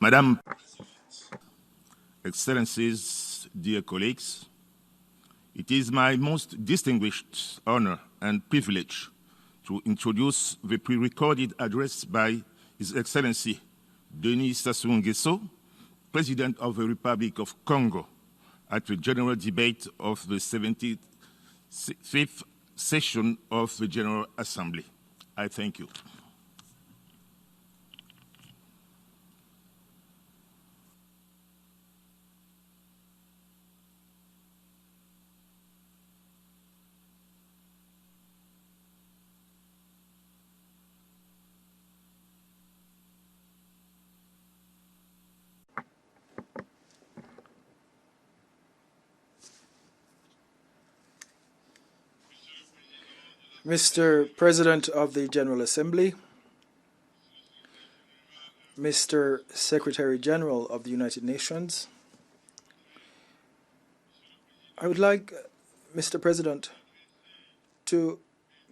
Madam, Excellencies, dear colleagues, it is my most distinguished honor and privilege to introduce the pre-recorded address by His Excellency Denis Sassou Nguesso, President of the Republic of Congo, at the general debate of the 75th session of the General Assembly. I thank you. Mr. President of the General Assembly, Mr. Secretary General of the United Nations, I would like, Mr. President, to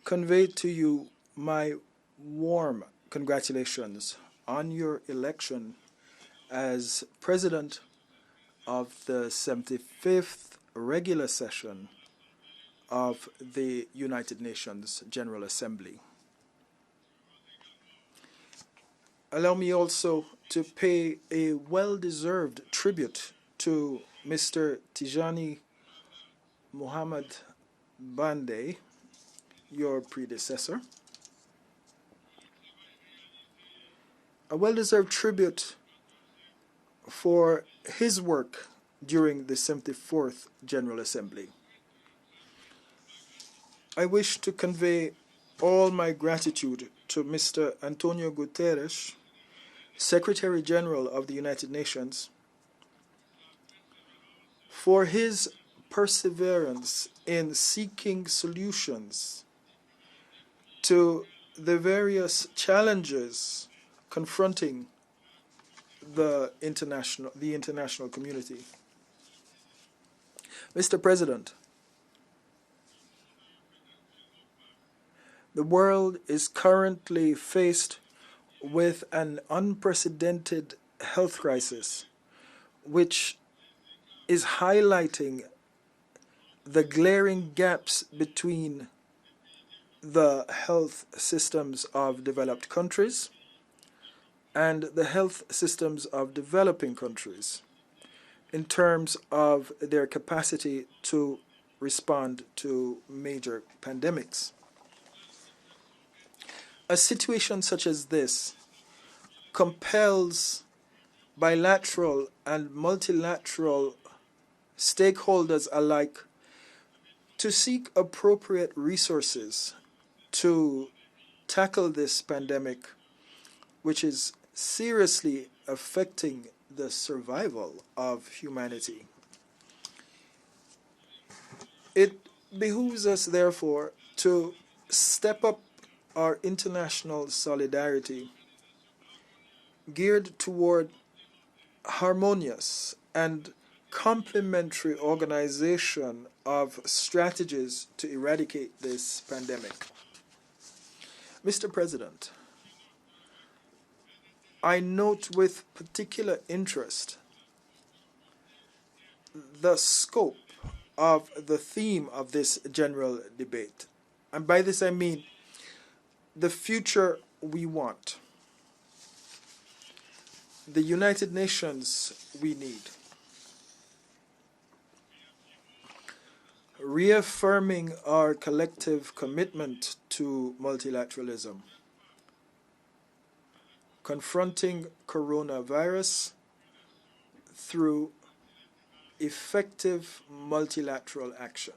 convey to you my warm congratulations on your election as President of the 75th regular session of the United Nations General Assembly. Allow me also to pay a well-deserved tribute to Mr. Tijani Muhammad Bande, your predecessor. A well-deserved tribute for his work during the 74th General Assembly. I wish to convey all my gratitude to Mr. Antonio Guterres, Secretary General of the United Nations, for his perseverance in seeking solutions to the various challenges confronting the international community. Mr. President, the world is currently faced with an unprecedented health crisis, which is highlighting the glaring gaps between the health systems of developed countries and the health systems of developing countries in terms of their capacity to respond to major pandemics. A situation such as this compels bilateral and multilateral stakeholders alike to seek appropriate resources to tackle this pandemic, which is seriously affecting the survival of humanity. It behooves us, therefore, to step up our international solidarity geared toward harmonious and complementary organization of strategies to eradicate this pandemic. Mr. President, I note with particular interest the scope of the theme of this general debate. And by this I mean the future we want. The United Nations we need. Reaffirming our collective commitment to multilateralism. Confronting coronavirus through effective multilateral action.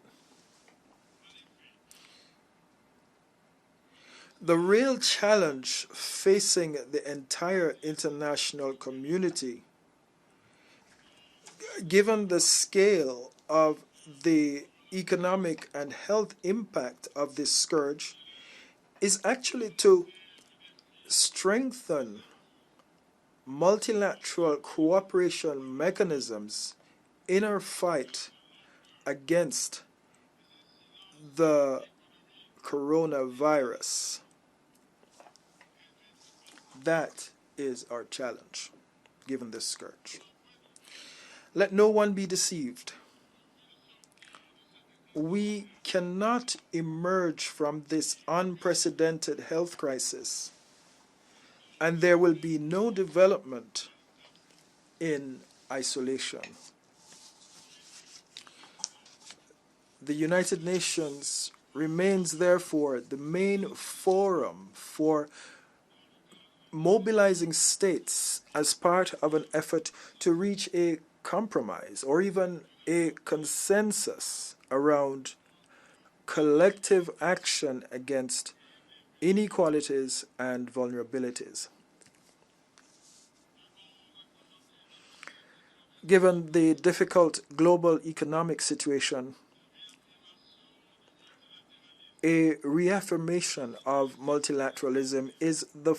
The real challenge facing the entire international community, given the scale of the economic and health impact of this scourge, is actually to strengthen multilateral cooperation mechanisms in our fight against the coronavirus. That is our challenge. given this scourge. Let no one be deceived. We cannot emerge from this unprecedented health crisis, and there will be no development in isolation. The United Nations remains, therefore, the main forum for mobilizing states as part of an effort to reach a compromise or even a consensus around collective action against inequalities and vulnerabilities. Given the difficult global economic situation, a reaffirmation of multilateralism is the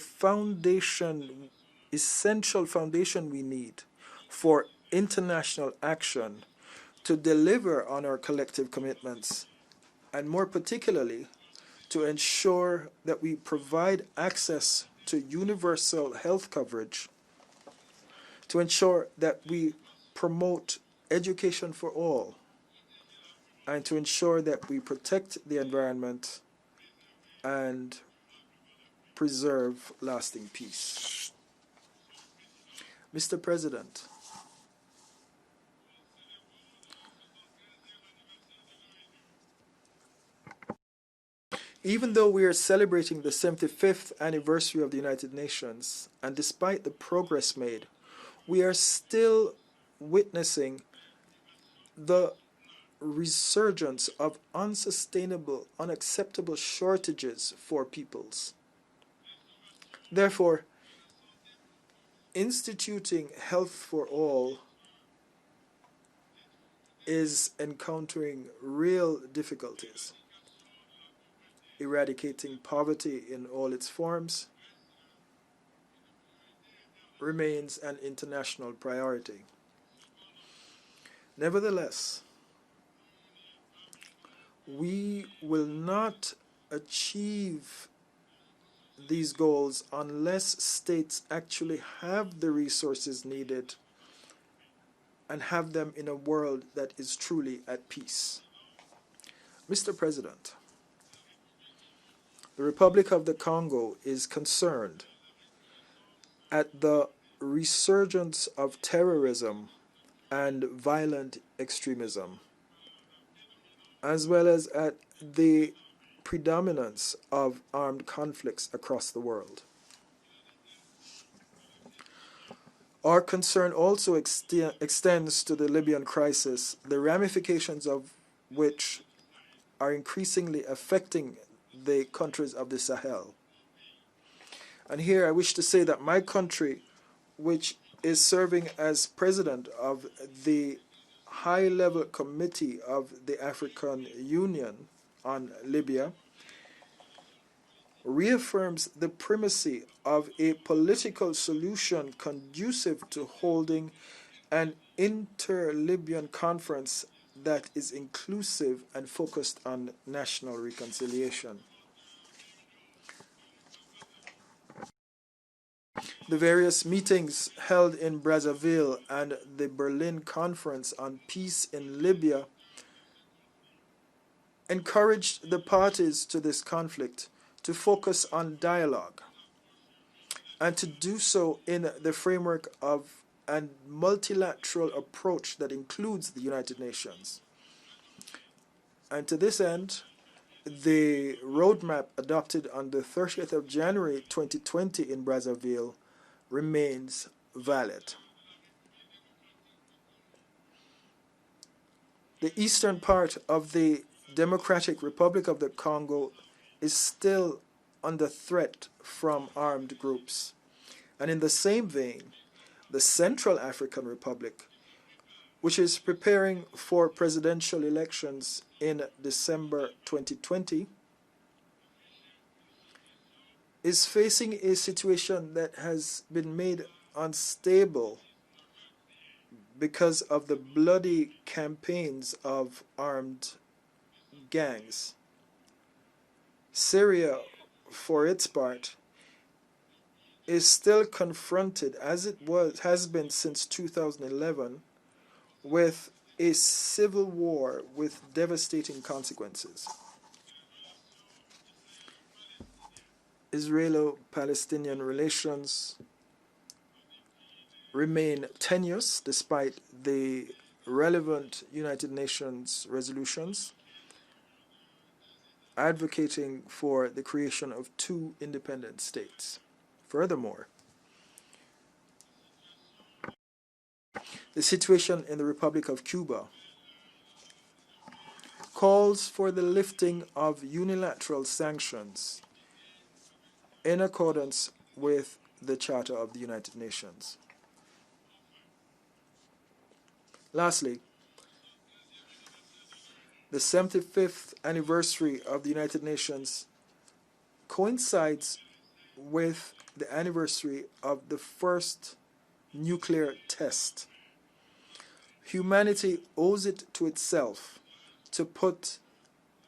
essential foundation we need for international action to deliver on our collective commitments, and more particularly, to ensure that we provide access to universal health coverage, to ensure that we promote education for all, and to ensure that we protect the environment and preserve lasting peace. Mr. President, even though we are celebrating the 75th anniversary of the United Nations, and despite the progress made, we are still witnessing the resurgence of unsustainable, unacceptable shortages for peoples. Therefore, instituting health for all is encountering real difficulties. Eradicating poverty in all its forms remains an international priority. Nevertheless, we will not achieve these goals unless states actually have the resources needed and have them in a world that is truly at peace. Mr. President, the Republic of the Congo is concerned at the resurgence of terrorism and violent extremism, as well as at the predominance of armed conflicts across the world. Our concern also extends to the Libyan crisis, the ramifications of which are increasingly affecting the countries of the Sahel. And here I wish to say that my country, which is serving as president of the high-level committee of the African Union on Libya, reaffirms the primacy of a political solution conducive to holding an inter-Libyan conference that is inclusive and focused on national reconciliation. The various meetings held in Brazzaville and the Berlin Conference on Peace in Libya encouraged the parties to this conflict to focus on dialogue and to do so in the framework of a multilateral approach that includes the United Nations. And to this end, the roadmap adopted on the 30th of January 2020 in Brazzaville remains valid. The eastern part of the Democratic Republic of the Congo is still under threat from armed groups. And in the same vein, the Central African Republic, which is preparing for presidential elections in December 2020, is facing a situation that has been made unstable because of the bloody campaigns of armed gangs. Syria, for its part, is still confronted, as has been since 2011, with a civil war with devastating consequences. Israelo-Palestinian relations remain tenuous despite the relevant United Nations resolutions advocating for the creation of two independent states. Furthermore, the situation in the Republic of Cuba calls for the lifting of unilateral sanctions in accordance with the Charter of the United Nations. Lastly, the 75th anniversary of the United Nations coincides with the anniversary of the first nuclear test. Humanity owes it to itself to put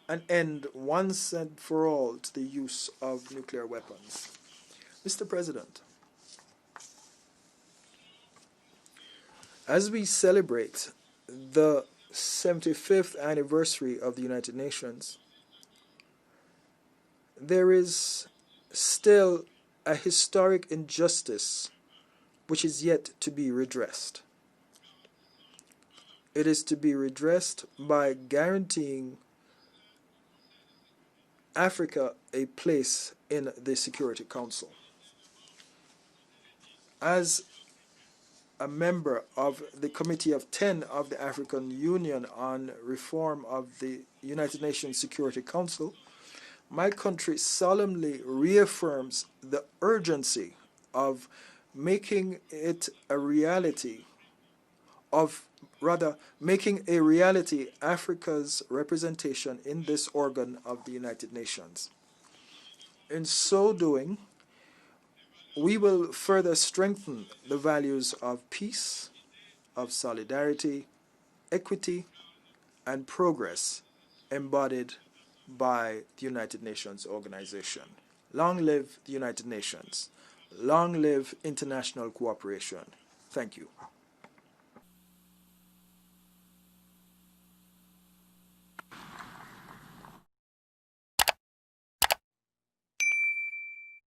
an end once and for all to the use of nuclear weapons. Mr. President, as we celebrate the 75th anniversary of the United Nations, there is still a historic injustice which is yet to be redressed. It is to be redressed by guaranteeing Africa a place in the Security Council. As a member of the Committee of 10 of the African Union on reform of the United Nations Security Council, my country solemnly reaffirms the urgency of making it a reality, making a reality Africa's representation in this organ of the United Nations. In so doing, we will further strengthen the values of peace, of solidarity, equity, and progress embodied by the United Nations organization. Long live the United Nations. Long live international cooperation. Thank you.